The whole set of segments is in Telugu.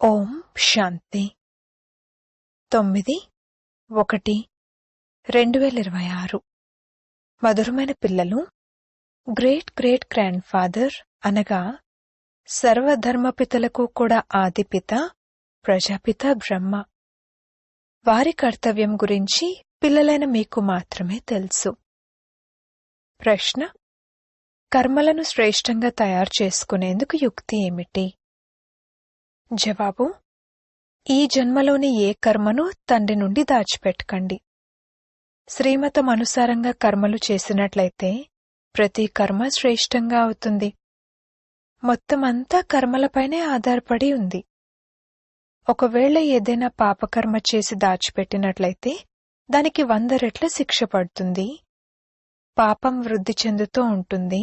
ఓం శాంతి 9/1/2026 మధురమైన పిల్లలు, గ్రేట్ గ్రేట్ గ్రాండ్ ఫాదర్ అనగా సర్వధర్మపితలకు కూడా ఆదిపిత ప్రజాపిత బ్రహ్మ. వారి కర్తవ్యం గురించి పిల్లలైన మీకు మాత్రమే తెలుసు. ప్రశ్న: కర్మలను శ్రేష్టంగా తయారు చేసుకునేందుకు యుక్తి ఏమిటి? జవాబు: ఈ జన్మలోని ఏ కర్మను తండ్రి నుండి దాచిపెట్టకండి. శ్రీమతం అనుసారంగా కర్మలు చేసినట్లయితే ప్రతి కర్మ శ్రేష్టంగా అవుతుంది. మొత్తం అంతా కర్మలపైనే ఆధారపడి ఉంది. ఒకవేళ ఏదైనా పాపకర్మ చేసి దాచిపెట్టినట్లయితే దానికి 100 రెట్ల శిక్ష పడుతుంది. పాపం వృద్ధి చెందుతూ ఉంటుంది.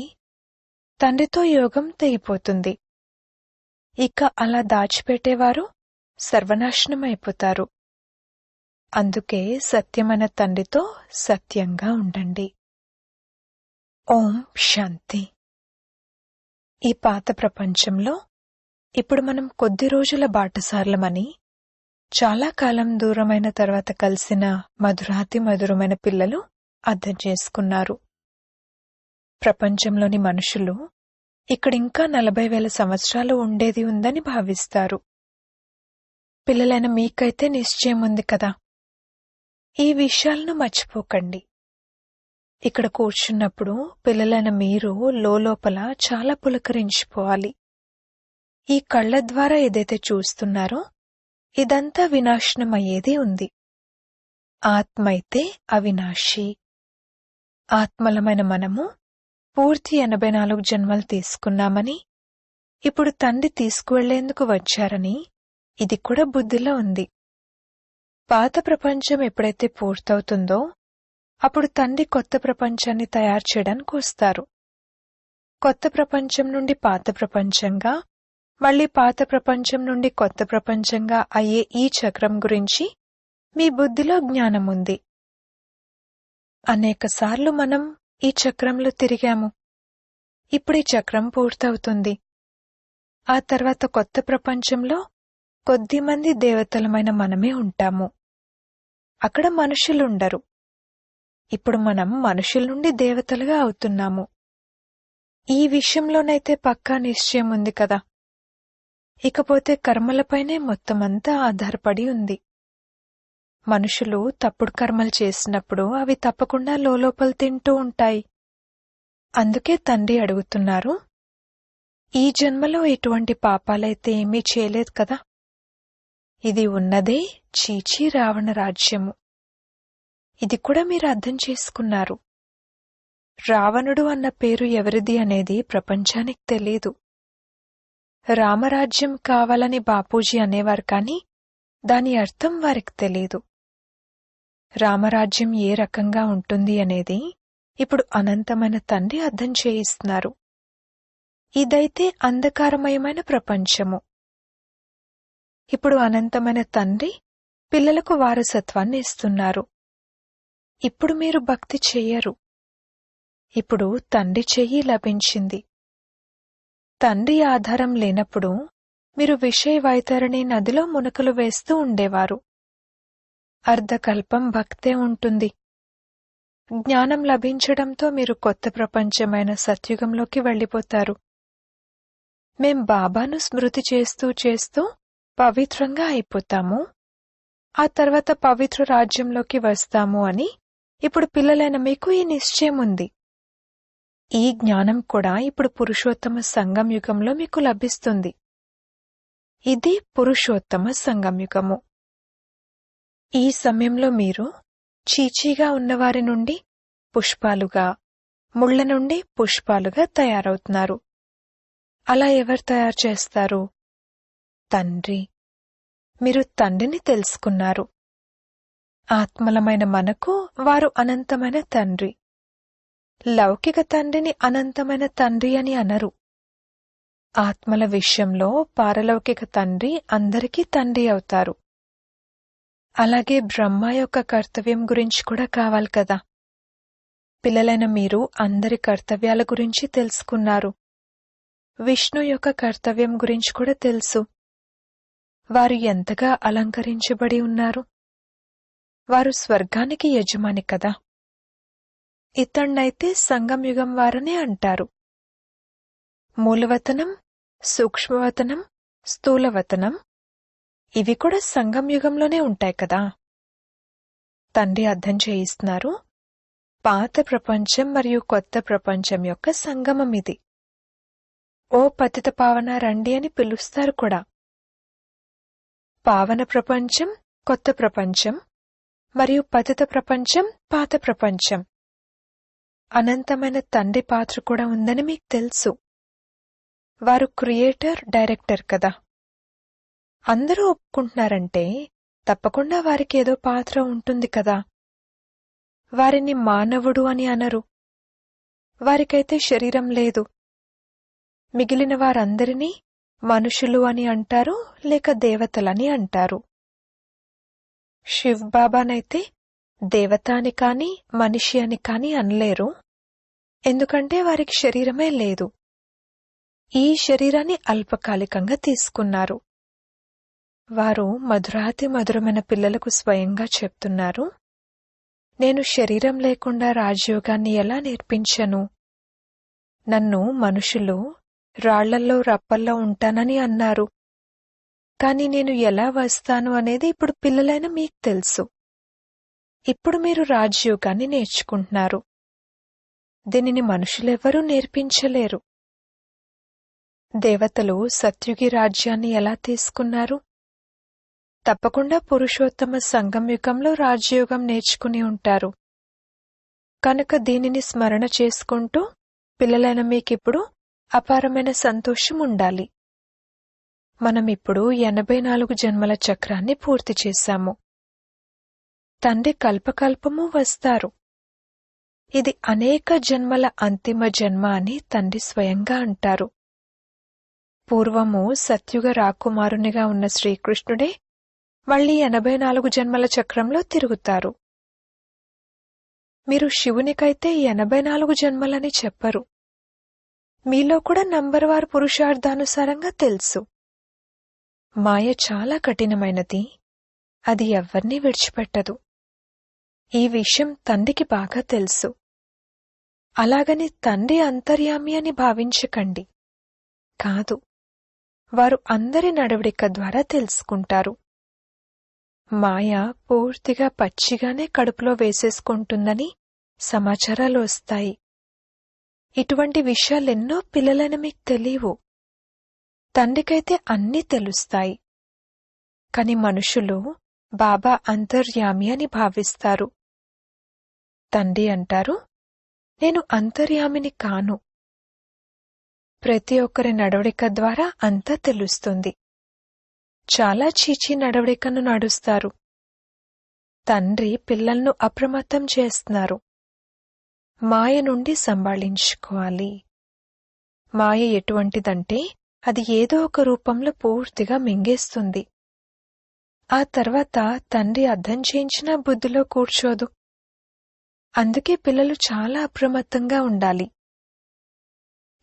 తండ్రితో యోగం తెగిపోతుంది. ఇక అలా దాచిపెట్టేవారు సర్వనాశనమైపోతారు. అందుకే సత్యమైన తండ్రితో సత్యంగా ఉండండి. ఓం శాంతి. ఈ పాత ప్రపంచంలో ఇప్పుడు మనం కొద్ది రోజుల బాటసార్లమని, చాలా కాలం దూరమైన తర్వాత కలిసిన మధురాతి మధురమైన పిల్లలు అర్థం చేసుకున్నారు. ప్రపంచంలోని మనుషులు ఇక్కడింకా 40,000 సంవత్సరాలు ఉండేది ఉందని భావిస్తారు. పిల్లలైన మీకైతే నిశ్చయం ఉంది కదా. ఈ విషయాలను మర్చిపోకండి. ఇక్కడ కూర్చున్నప్పుడు పిల్లలైన మీరు లోపల చాలా పులకరించిపోవాలి. ఈ కళ్ల ద్వారా ఏదైతే చూస్తున్నారో ఇదంతా వినాశనమయ్యేది ఉంది. ఆత్మ అయితే అవినాశి. ఆత్మలమైన మనము పూర్తి 84 జన్మలు తీసుకున్నామని, ఇప్పుడు తండ్రి తీసుకువెళ్లేందుకు వచ్చారని ఇది కూడా బుద్ధిలో ఉంది. పాత ప్రపంచం ఎప్పుడైతే పూర్తవుతుందో అప్పుడు తండ్రి కొత్త ప్రపంచాన్ని తయారు చేయడానికి వస్తారు. కొత్త ప్రపంచం నుండి పాత ప్రపంచంగా, మళ్లీ పాత ప్రపంచం నుండి కొత్త ప్రపంచంగా అయ్యే ఈ చక్రం గురించి మీ బుద్ధిలో జ్ఞానం ఉంది. అనేకసార్లు మనం ఈ చక్రంలో తిరిగాము. ఇప్పుడు ఈ చక్రం పూర్తవుతుంది. ఆ తర్వాత కొత్త ప్రపంచంలో కొద్దిమంది దేవతలమైన మనమే ఉంటాము. అక్కడ మనుషులుండరు. ఇప్పుడు మనం మనుషుల నుండి దేవతలుగా అవుతున్నాము. ఈ విషయంలోనైతే పక్కా నిశ్చయం ఉంది కదా. ఇకపోతే కర్మలపైనే మొత్తమంతా ఆధారపడి ఉంది. మనుషులు తప్పుడు కర్మలు చేసినప్పుడు అవి తప్పకుండా లోపల తింటూ ఉంటాయి. అందుకే తండ్రి అడుగుతున్నారు, ఈ జన్మలో ఎటువంటి పాపాలైతే ఏమీ చేయలేదు కదా. ఇది ఉన్నదే చీచీ రావణ రాజ్యము. ఇది కూడా మీరు అర్థం చేసుకున్నారు. రావణుడు అన్న పేరు ఎవరిది అనేది ప్రపంచానికి తెలీదు. రామరాజ్యం కావాలని బాపూజీ అనేవారు కానీ దాని అర్థం వారికి తెలీదు. రామరాజ్యం ఏ రకంగా ఉంటుంది అనేది ఇప్పుడు అనంతమైన తండ్రి అర్థం చేయిస్తున్నారు. ఇదైతే అంధకారమయమైన ప్రపంచము. ఇప్పుడు అనంతమైన తండ్రి పిల్లలకు వారసత్వాన్ని ఇస్తున్నారు. ఇప్పుడు మీరు భక్తి చెయ్యరు. ఇప్పుడు తండ్రి చెయ్యి లభించింది. తండ్రి ఆధారం లేనప్పుడు మీరు విషయ వైతరణి నదిలో మునకలు వేస్తూ ఉండేవారు. అర్ధకల్పం భక్తే ఉంటుంది. జ్ఞానం లభించడంతో మీరు కొత్త ప్రపంచమైన సత్యుగంలోకి వెళ్ళిపోతారు. మేం బాబాను స్మృతి చేస్తూ చేస్తూ పవిత్రంగా అయిపోతాము. ఆ తర్వాత పవిత్ర రాజ్యంలోకి వస్తాము అని ఇప్పుడు పిల్లలైన మీకు ఈ నిశ్చయం ఉంది. ఈ జ్ఞానం కూడా ఇప్పుడు పురుషోత్తమ సంగం యుగంలో మీకు లభిస్తుంది. ఇది పురుషోత్తమ సంగం యుగము. ఈ సమయంలో మీరు చీచీగా ఉన్నవారి నుండి పుష్పాలుగా, ముళ్ల నుండి పుష్పాలుగా తయారవుతున్నారు. అలా ఎవరు తయారు చేస్తారు? తండ్రి. మీరు తండ్రిని తెలుసుకున్నారు. ఆత్మలమైన మనకు వారు అనంతమైన తండ్రి. లౌకిక తండ్రిని అనంతమైన తండ్రి అని అనరు. ఆత్మల విషయంలో పారలౌకిక తండ్రి అందరికీ తండ్రి అవుతారు. అలాగే బ్రహ్మ యొక్క కర్తవ్యం గురించి కూడా కావాలి కదా. పిల్లలైన మీరు అందరి కర్తవ్యాల గురించి తెలుసుకున్నారు. విష్ణు యొక్క కర్తవ్యం గురించి కూడా తెలుసు. వారు ఎంతగా అలంకరించబడి ఉన్నారు. వారు స్వర్గానికి యజమాని కదా. ఇతణ్ణైతే సంగంయుగం వారనే అంటారు. మూలవతనం, సూక్ష్మవతనం, స్థూలవతనం ఇవి కూడా సంగంయుగంలోనే ఉంటాయి కదా. తండ్రి అర్థం చేయిస్తున్నారు, పాత ప్రపంచం మరియు కొత్త ప్రపంచం యొక్క సంగమం ఇది. ఓ పతిత పావన రండి అని పిలుస్తారు కూడా. పావన ప్రపంచం కొత్త ప్రపంచం మరియు పతిత ప్రపంచం పాత ప్రపంచం. అనంతమైన తండ్రి పాత్ర కూడా ఉందని మీకు తెలుసు. వారు క్రియేటర్, డైరెక్టర్ కదా. అందరూ ఒప్పుకుంటున్నారంటే తప్పకుండా వారికి ఏదో పాత్ర ఉంటుంది కదా. వారిని మానవుడు అని అనరు. వారికైతే శరీరం లేదు. మిగిలిన వారందరినీ మనుషులు అని అంటారు, లేక దేవతలని అంటారు. శివ్ బాబానైతే దేవత అని కాని మనిషి అని కాని అనలేరు. ఎందుకంటే వారికి శరీరమే లేదు. ఈ శరీరాన్ని అల్పకాలికంగా తీసుకున్నారు. వారు మధురాతి మధురమైన పిల్లలకు స్వయంగా చెప్తున్నారు, నేను శరీరం లేకుండా రాజయోగాన్ని ఎలా నేర్పించను? నన్ను మనుషులు రాళ్లల్లో రప్పల్లో ఉంటానని అన్నారు. కాని నేను ఎలా వస్తాను అనేది ఇప్పుడు పిల్లలైన మీకు తెలుసు. ఇప్పుడు మీరు రాజయోగాన్ని నేర్చుకుంటున్నారు. దీనిని మనుషులెవ్వరూ నేర్పించలేరు. దేవతలు సత్యుగి రాజ్యాన్ని ఎలా తీసుకున్నారు? తప్పకుండా పురుషోత్తమ సంగంయుగంలో రాజయోగం నేర్చుకుని ఉంటారు. కనుక దీనిని స్మరణ చేసుకుంటూ పిల్లలైన మీకిప్పుడు అపారమైన సంతోషం ఉండాలి. మనమిప్పుడు 84 జన్మల చక్రాన్ని పూర్తి చేశాము. తండ్రి కల్పకల్పము వస్తారు. ఇది అనేక జన్మల అంతిమ జన్మ అని తండ్రి స్వయంగా అంటారు. పూర్వము సత్యుగ రాకుమారునిగా ఉన్న శ్రీకృష్ణుడే మళ్లీ 84 జన్మల చక్రంలో తిరుగుతారు. మీరు శివునికైతే 84 జన్మలని చెప్పరు. మీలో కూడా నంబర్వారు పురుషార్థానుసారంగా తెలుసు. మాయ చాలా కఠినమైనది. అది ఎవ్వర్నీ విడిచిపెట్టదు. ఈ విషయం తండ్రికి బాగా తెలుసు. అలాగని తండ్రి అంతర్యామి అని భావించకండి. కాదు, వారు అందరి నడవడిక ద్వారా తెలుసుకుంటారు. మాయ పూర్తిగా పచ్చిగానే కడుపులో వేసేసుకుంటుందని సమాచారాలు వస్తాయి. ఇటువంటి విషయాలెన్నో పిల్లలైన మీకు తెలియవు. తండ్రికైతే అన్నీ తెలుస్తాయి. కాని మనుషులు బాబా అంతర్యామి అని భావిస్తారు. తండ్రి అంటారు, నేను అంతర్యామిని కాను. ప్రతి ఒక్కరి నడవడిక ద్వారా అంతా తెలుస్తుంది. చాలా చీచీ నడవడికను నడుస్తారు. తండ్రి పిల్లలను అప్రమత్తం చేస్తున్నారు. మాయ నుండి సంభాళించుకోవాలి. మాయ ఎటువంటిదంటే అది ఏదో ఒక రూపంలో పూర్తిగా మింగేస్తుంది. ఆ తర్వాత తండ్రి అర్థం చేయించినా బుద్ధిలో కూర్చోదు. అందుకే పిల్లలు చాలా అప్రమత్తంగా ఉండాలి.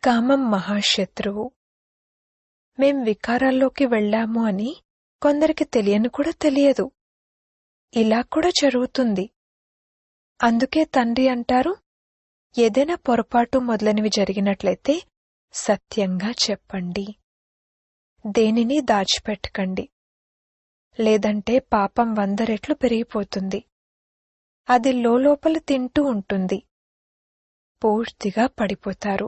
కామం మహాశత్రువు. మేం వికారాల్లోకి వెళ్లాము అని కొందరికి తెలియని కూడా తెలియదు. ఇలా కూడా జరుగుతుంది. అందుకే తండ్రి అంటారు, ఏదైనా పొరపాటు మొదలైనవి జరిగినట్లయితే సత్యంగా చెప్పండి. దేనిని దాచిపెట్టకండి. లేదంటే పాపం 100 రెట్లు పెరిగిపోతుంది. అది లోపల తింటూ ఉంటుంది. పూర్తిగా పడిపోతారు.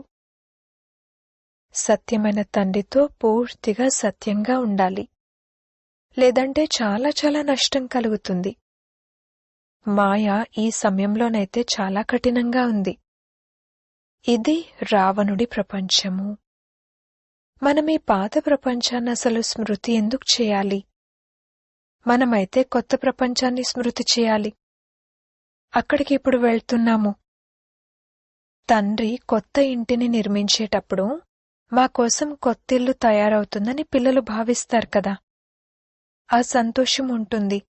సత్యమైన తండ్రితో పూర్తిగా సత్యంగా ఉండాలి. లేదంటే చాలా చాలా నష్టం కలుగుతుంది. మాయ ఈ సమయంలోనైతే చాలా కఠినంగా ఉంది. ఇది రావణుడి ప్రపంచము. మనం ఈ పాత ప్రపంచాన్ని అసలు స్మృతి ఎందుకు చేయాలి? మనమైతే కొత్త ప్రపంచాన్ని స్మృతి చేయాలి. అక్కడికి ఇప్పుడు వెళ్తున్నాము. తండ్రి కొత్త ఇంటిని నిర్మించేటప్పుడు మా కోసం కొత్తిల్లు తయారవుతుందని పిల్లలు భావిస్తారు కదా. ఆ సంతోషం ఉంటుంది.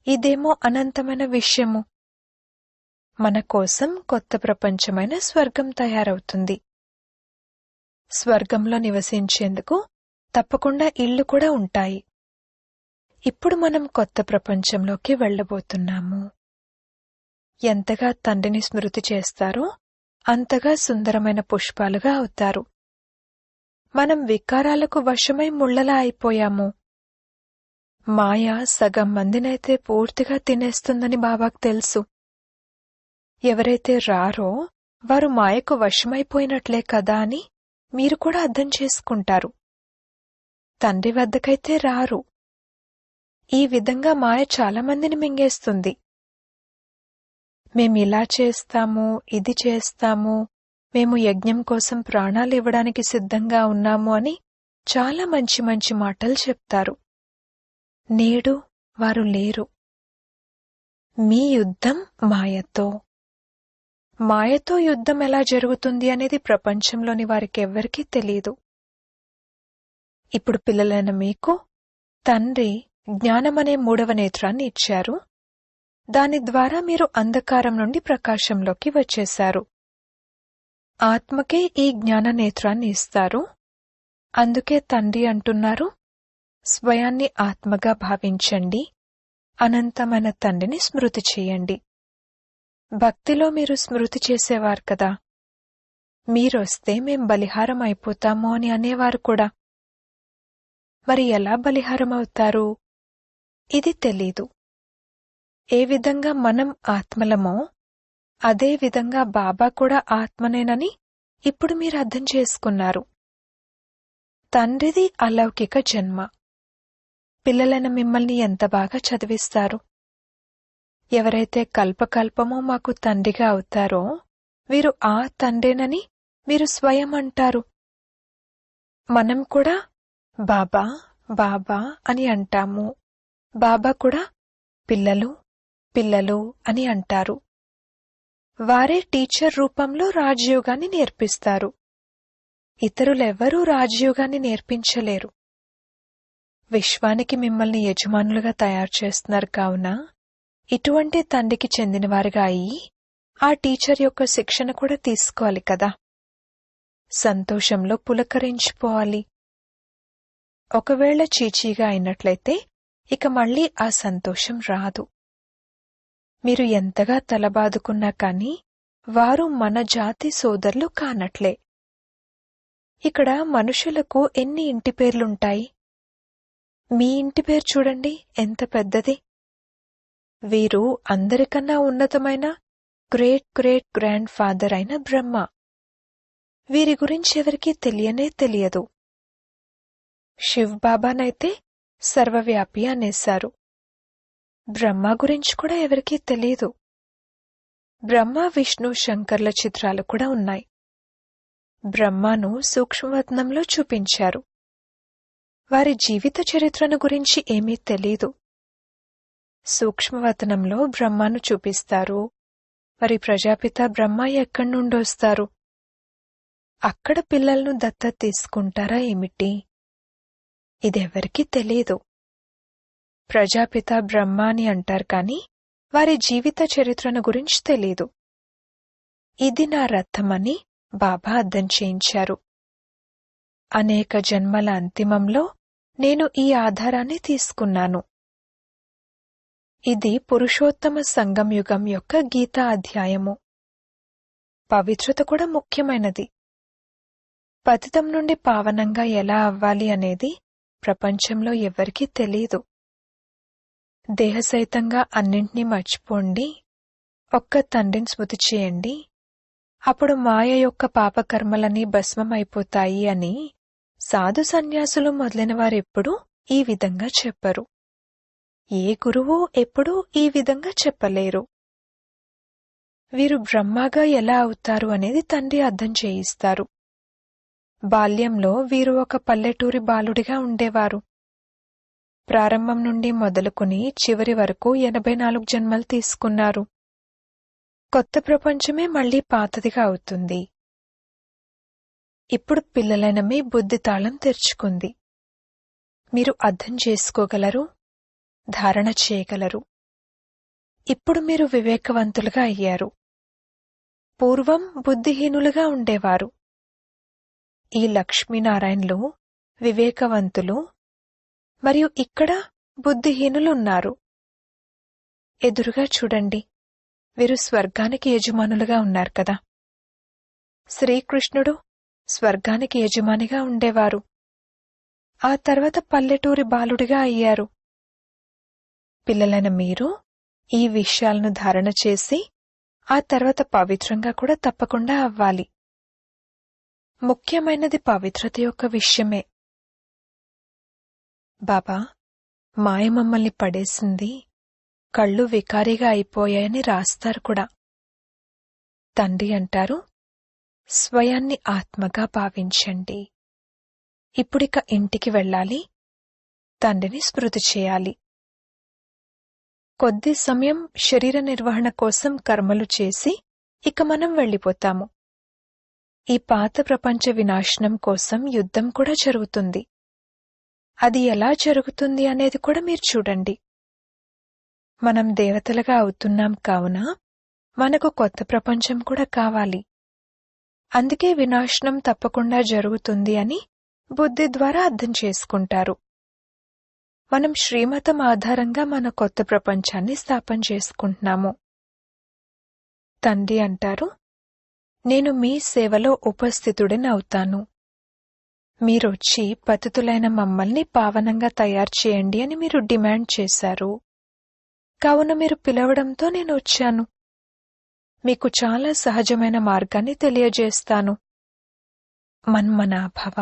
ఇదేమో అనంతమైన విషయము. మన కోసం కొత్త ప్రపంచమైన స్వర్గం తయారవుతుంది. స్వర్గంలో నివసించేందుకు తప్పకుండా ఇళ్లు కూడా ఉంటాయి. ఇప్పుడు మనం కొత్త ప్రపంచంలోకి వెళ్ళబోతున్నాము. ఎంతగా తండ్రిని స్మృతి చేస్తారో అంతగా సుందరమైన పుష్పాలుగా అవుతారు. మనం వికారాలకు వశమై ముళ్ళలా అయిపోయాము. మాయ సగం మందినైతే పూర్తిగా తినేస్తుందని బాబాకు తెలుసు. ఎవరైతే రారో వారు మాయకు వశమైపోయినట్లే కదా అని మీరు కూడా అర్థం చేసుకుంటారు. తండ్రి వద్దకైతే రారు. ఈ విధంగా మాయ చాలామందిని మింగేస్తుంది. మేమిలా చేస్తాము, ఇది చేస్తాము, మేము యజ్ఞం కోసం ప్రాణాలు ఇవ్వడానికి సిద్ధంగా ఉన్నాము అని చాలా మంచి మంచి మాటలు చెప్తారు. నేడు వారు లేరు. మీ యుద్ధం మాయతో. మాయతో యుద్ధం ఎలా జరుగుతుంది అనేది ప్రపంచంలోని వారికెవ్వరికీ తెలీదు. ఇప్పుడు పిల్లలైన మీకు తండ్రి జ్ఞానమనే 3వ నేత్రాన్ని ఇచ్చారు. దాని ద్వారా మీరు అంధకారం నుండి ప్రకాశంలోకి వచ్చేశారు. ఆత్మకే ఈ జ్ఞాన నేత్రాన్ని ఇస్తారు. అందుకే తండ్రి అంటున్నారు, స్వయాన్ని ఆత్మగా భావించండి, అనంతమైన తండ్రిని స్మృతి చేయండి. భక్తిలో మీరు స్మృతి చేసేవారు కదా. మీరొస్తే మేం బలిహారం అయిపోతాము అని అనేవారు కూడా. మరి ఎలా బలిహారం అవుతారు? ఇది తెలీదు. ఏ విధంగా మనం ఆత్మలమో అదే విధంగా బాబా కూడా ఆత్మనేనని ఇప్పుడు మీరు అర్థం చేసుకున్నారు. తండ్రిది అలౌకిక జన్మ. పిల్లలైన మిమ్మల్ని ఎంత బాగా చదివిస్తారు. ఎవరైతే కల్పకల్పమో మాకు తండ్రిగా అవుతారో వీరు ఆ తండ్రేనని మీరు స్వయం అంటారు. మనం కూడా బాబా బాబా అని అంటాము. బాబా కూడా పిల్లలు పిల్లలు అని అంటారు. వారే టీచర్ రూపంలో రాజయోగాన్ని నేర్పిస్తారు. ఇతరులెవ్వరూ రాజయోగాన్ని నేర్పించలేరు. విశ్వానికి మిమ్మల్ని యజమానులుగా తయారు చేస్తున్నారు కావున ఇటువంటి తండ్రికి చెందినవారుగా అయ్యి ఆ టీచర్ యొక్క శిక్షణ కూడా తీసుకోవాలి కదా. సంతోషంలో పులకరించిపోవాలి. ఒకవేళ చీచీగా అయినట్లయితే ఇక మళ్ళీ ఆ సంతోషం రాదు. మీరు ఎంతగా తలబాదుకున్నా కాని వారు మన జాతి సోదరులు కానట్లే. ఇక్కడ మనుషులకు ఎన్ని ఇంటి పేర్లుంటాయి? మీ ఇంటి పేరు చూడండి ఎంత పెద్దది. వీరు అందరికన్నా ఉన్నతమైన గ్రేట్ గ్రేట్ గ్రాండ్ ఫాదర్ అయిన బ్రహ్మ. వీరి గురించి ఎవరికీ తెలియనే తెలియదు. శివ్ బాబానైతే సర్వవ్యాపి అనేశారు. బ్రహ్మ గురించి కూడా ఎవరికీ తెలీదు. బ్రహ్మ విష్ణు శంకర్ల చిత్రాలు కూడా ఉన్నాయి. బ్రహ్మను సూక్ష్మవతనంలో చూపించారు. వారి జీవిత చరిత్రను గురించి ఏమీ తెలీదు. సూక్ష్మవతనంలో బ్రహ్మను చూపిస్తారు. మరి ప్రజాపిత బ్రహ్మ ఎక్కడి నుండొస్తారు? అక్కడ పిల్లలను దత్తత తీసుకుంటారా ఏమిటి? ఇదెవరికీ తెలీదు. ప్రజాపిత బ్రహ్మ అని అంటారు కాని వారి జీవిత చరిత్రను గురించి తెలీదు. ఇది నా రథమని బాబా అర్థం చేయించారు. అనేక జన్మల అంతిమంలో నేను ఈ ఆధారాన్ని తీసుకున్నాను. ఇది పురుషోత్తమ సంగం యుగం యొక్క గీతా అధ్యాయము. పవిత్రత కూడా ముఖ్యమైనది. పతితం నుండి పావనంగా ఎలా అవ్వాలి అనేది ప్రపంచంలో ఎవ్వరికీ తెలీదు. దేహసహితంగా అన్నింటినీ మర్చిపోండి, ఒక్క తండ్రిని స్మృతి చేయండి, అప్పుడు మాయ యొక్క పాపకర్మలన్నీ భస్మమైపోతాయి అని సాధు సన్యాసులు మొదలైన వారెప్పుడూ ఈ విధంగా చెప్పరు. ఏ గురువు ఎప్పుడూ ఈ విధంగా చెప్పలేరు. వీరు బ్రహ్మగా ఎలా అవుతారు అనేది తండ్రి అర్థం చేయిస్తారు. బాల్యంలో వీరు ఒక పల్లెటూరి బాలుడిగా ఉండేవారు. ప్రారంభం నుండి మొదలుకుని చివరి వరకు 84 జన్మలు తీసుకున్నారు. కొత్త ప్రపంచమే మళ్లీ పాతదిగా అవుతుంది. ఇప్పుడు పిల్లలైన మీ బుద్ధి తాళం తెరుచుకుంది. మీరు అర్థం చేసుకోగలరు, ధారణ చేయగలరు. ఇప్పుడు మీరు వివేకవంతులుగా అయ్యారు. పూర్వం బుద్ధిహీనులుగా ఉండేవారు. ఈ లక్ష్మీనారాయణలు వివేకవంతులు మరియు ఇక్కడ బుద్ధిహీనులున్నారు. ఎదురుగా చూడండి, వీరు స్వర్గానికి యజమానులుగా ఉన్నారు కదా. శ్రీకృష్ణుడు స్వర్గానికి యజమానిగా ఉండేవారు. ఆ తర్వాత పల్లెటూరి బాలుడిగా అయ్యారు. పిల్లలైన మీరు ఈ విషయాలను ధారణ చేసి ఆ తర్వాత పవిత్రంగా కూడా తప్పకుండా అవ్వాలి. ముఖ్యమైనది పవిత్రత యొక్క విషయమే. బాబా, మాయ మమ్మల్ని పడేసింది, కళ్ళు వికారిగా అయిపోయాయని రాస్తారు కూడా. తండ్రి అంటారు, స్వయాన్ని ఆత్మగా భావించండి. ఇప్పుడిక ఇంటికి వెళ్ళాలి, తండ్రిని స్మృతి చేయాలి. కొద్ది సమయం శరీర నిర్వహణ కోసం కర్మలు చేసి ఇక మనం వెళ్ళిపోతాము. ఈ పాత ప్రపంచ వినాశనం కోసం యుద్ధం కూడా జరుగుతుంది. అది ఎలా జరుగుతుంది అనేది కూడా మీరు చూడండి. మనం దేవతలుగా అవుతున్నాం కావున మనకు కొత్త ప్రపంచం కూడా కావాలి. అందుకే వినాశనం తప్పకుండా జరుగుతుంది అని బుద్ధి ద్వారా అర్థం చేసుకుంటారు. మనం శ్రీమతం ఆధారంగా మన కొత్త ప్రపంచాన్ని స్థాపన చేసుకుంటున్నాము. తండ్రి అంటారు, నేను మీ సేవలో ఉపస్థితుడిని అవుతాను. మీరొచ్చి పతితులైన మమ్మల్ని పావనంగా తయారు చేయండి అని మీరు డిమాండ్ చేశారు. కావున మీరు పిలవడంతో నేను వచ్చాను. మీకు చాలా సహజమైన మార్గాన్ని తెలియజేస్తాను. మన్మనాభవ.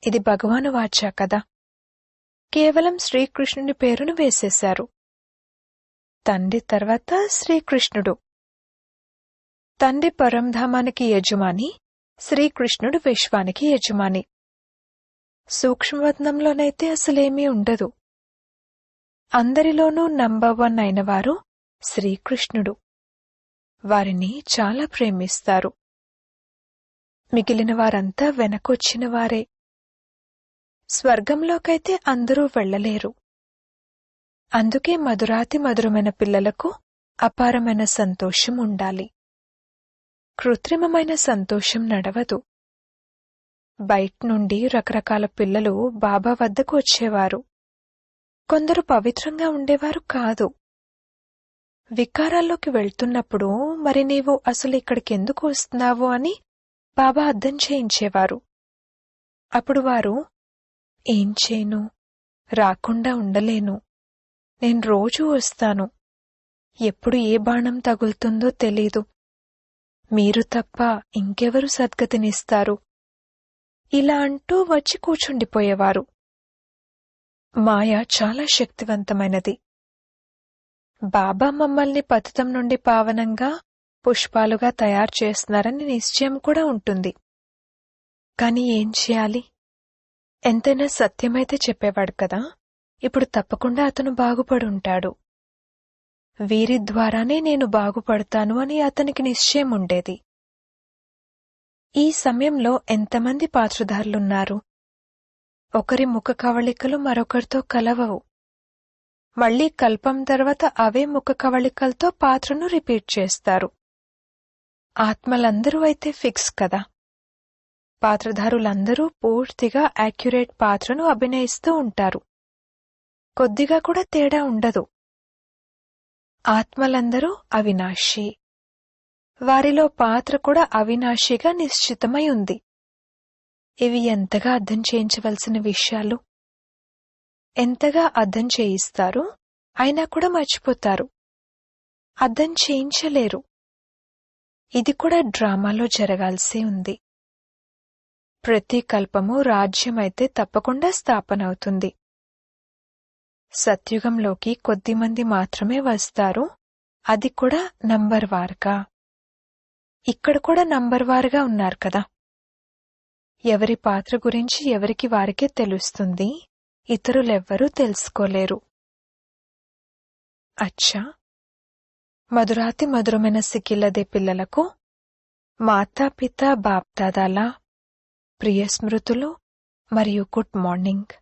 ఇది భగవాను వాచా కదా. కేవలం శ్రీకృష్ణుని పేరును వేసేశారు. తండ్రి తర్వాత శ్రీకృష్ణుడు. తండ్రి పరంధామానికి యజమాని, శ్రీకృష్ణుడు విశ్వానికి యజమాని. సూక్ష్మవతనంలోనైతే అసలేమీ ఉండదు. అందరిలోనూ నంబర్ 1 అయినవారు శ్రీకృష్ణుడు. వారిని చాలా ప్రేమిస్తారు. మిగిలిన వారంతా వెనకొచ్చిన వారే. స్వర్గంలోకైతే అందరూ వెళ్లలేరు. అందుకే మధురాతి మధురమైన పిల్లలకు అపారమైన సంతోషం ఉండాలి. కృత్రిమమైన సంతోషం నడవదు. బయట్నుండి రకరకాల పిల్లలు బాబా వద్దకు వచ్చేవారు. కొందరు పవిత్రంగా ఉండేవారు కాదు. వికారాల్లోకి వెళ్తున్నప్పుడు మరి నీవు అసలు ఇక్కడికెందుకు వస్తున్నావు అని బాబా అర్థం చేయించేవారు. అప్పుడు వారు, ఏం చేయను, రాకుండా ఉండలేను, నేను రోజూ వస్తాను, ఎప్పుడు ఏ బాణం తగులుతుందో తెలీదు, మీరు తప్ప ఇంకెవరు సద్గతినిస్తారు, ఇలా అంటూ వచ్చి కూర్చుండిపోయేవారు. మాయ చాలా శక్తివంతమైనది. బాబా మమ్మల్ని పతితం నుండి పావనంగా పుష్పాలుగా తయారు చేస్తున్నారని నిశ్చయం కూడా ఉంటుంది. కాని ఏం చేయాలి? ఎంతైనా సత్యమైతే చెప్పేవాడు కదా. ఇప్పుడు తప్పకుండా అతను బాగుపడుంటాడు. వీరి ద్వారానే నేను బాగుపడతాను అని అతనికి నిశ్చయం ఉండేది. ఈ సమయంలో ఎంతమంది పాత్రధారులున్నారు? ఒకరి ముఖ కవళికలు మరొకరితో కలవవు. మళ్లీ కల్పం తర్వాత అవే ముఖ కవళికలతో పాత్రను రిపీట్ చేస్తారు. ఆత్మలందరూ అయితే ఫిక్స్ కదా. పాత్రధారులందరూ పూర్తిగా యాక్యురేట్ పాత్రను అభినయిస్తూ ఉంటారు. కొద్దిగా కూడా తేడా ఉండదు. ఆత్మలందరూ అవినాశి. వారిలో పాత్ర కూడా అవినాశిగా నిశ్చితమై ఉంది. ఇవి ఎంతగా అర్థం చేయించవలసిన విషయాలు. ఎంతగా అర్థం చేయిస్తారు, అయినా కూడా మర్చిపోతారు. అర్థం చేయించలేరు. ఇది కూడా డ్రామాలో జరగాల్సి ఉంది. ప్రతి కల్పము రాజ్యమైతే తప్పకుండా స్థాపన అవుతుంది. సత్యుగంలోకి కొద్దిమంది మాత్రమే వస్తారు, అది కూడా నంబర్ వారుగా. ఇక్కడ కూడా నంబర్ వారుగా ఉన్నారు కదా. ఎవరి పాత్ర గురించి ఎవరికి వారికే తెలుస్తుంది, ఇతరులెవ్వరూ తెలుసుకోలేరు. అచ్చా, మధురాతి మధురమైన సిక్కిల్లదే పిల్లలకు మాతాపిత బాప్దాదాల ప్రియ స్మృతులు మరియు గుడ్ మార్నింగ్.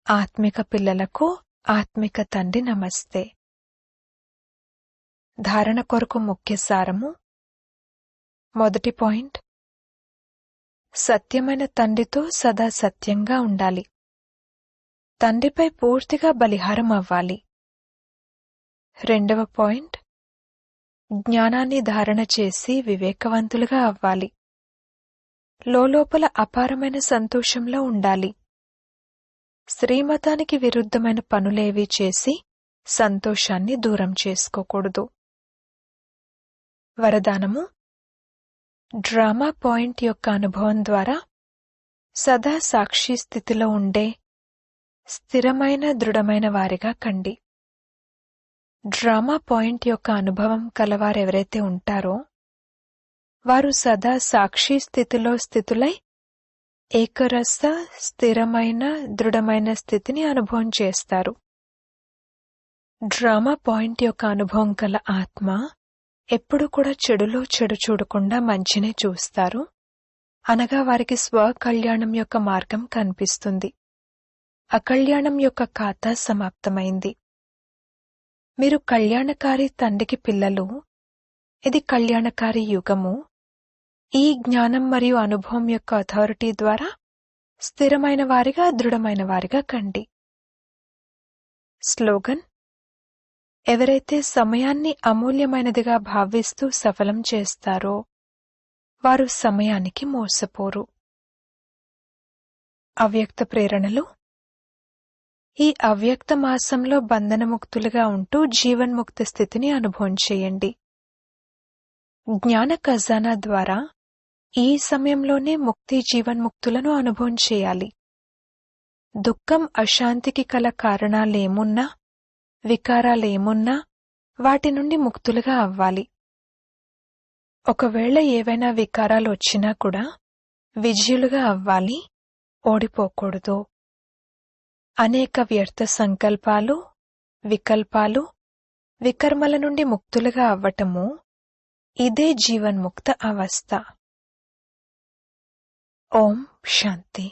ఆత్మిక పిల్లలకు ఆత్మిక తండ్రి నమస్తే. ధారణ కొరకు ముఖ్య సారము. మొదటి పాయింట్, సత్యమైన తండ్రితో సదా సత్యంగా ఉండాలి. తండ్రిపై పూర్తిగా బలిహారం అవ్వాలి. 2వ పాయింట్, జ్ఞానాన్ని ధారణ చేసి వివేకవంతులుగా అవ్వాలి. లోలోపల అపారమైన సంతోషంలో ఉండాలి. శ్రీమతానికి విరుద్ధమైన పనులేవీ చేసి సంతోషాన్ని దూరం చేసుకోకూడదు. వరదానము: డ్రామా పాయింట్ యొక్క అనుభవం ద్వారా సదా సాక్షి స్థితిలో ఉండే స్థిరమైన దృఢమైన వారిగా కండి. డ్రామా పాయింట్ యొక్క అనుభవం కలవారెవరైతే ఉంటారో వారు సదా సాక్షి స్థితిలో స్థితులై ఏకరస స్థిరమైన దృఢమైన స్థితిని అనుభవం చేస్తారు. డ్రామా పాయింట్ యొక్క అనుభవం కల ఆత్మ ఎప్పుడు కూడా చెడులో చెడు చూడకుండా మంచినే చూస్తారు, అనగా వారికి స్వకళ్యాణం యొక్క మార్గం కనిపిస్తుంది. అకళ్యాణం యొక్క ఖాతా సమాప్తమైంది. మీరు కళ్యాణకారి తండ్రికి పిల్లలు. ఇది కళ్యాణకారి యుగము. ఈ జ్ఞానం మరియు అనుభవం యొక్క అథారిటీ ద్వారా స్థిరమైన వారిగా దృఢమైన వారిగా కండి. స్లోగన్: ఎవరైతే సమయాన్ని అమూల్యమైనదిగా భావిస్తూ సఫలం చేస్తారో వారు సమయానికి మోసపోరు. అవ్యక్త ప్రేరణలు: ఈ అవ్యక్త మాసంలో బంధనముక్తులుగా ఉంటూ జీవన్ముక్త స్థితిని అనుభవం చేయండి. జ్ఞాన ఖజానా ద్వారా ఈ సమయంలోనే ముక్తి జీవన్ముక్తులను అనుభవం చేయాలి. దుఃఖం అశాంతికి కల కారణాలేమున్నా, వికారాలేమున్నా వాటి నుండి ముక్తులుగా అవ్వాలి. ఒకవేళ ఏవైనా వికారాలు వచ్చినా కూడా విజయులుగా అవ్వాలి, ఓడిపోకూడదు. అనేక వ్యర్థ సంకల్పాలు, వికల్పాలు, వికర్మల నుండి ముక్తులుగా అవ్వటము ఇదే జీవన్ముక్త అవస్థ. ఓం శాంతి.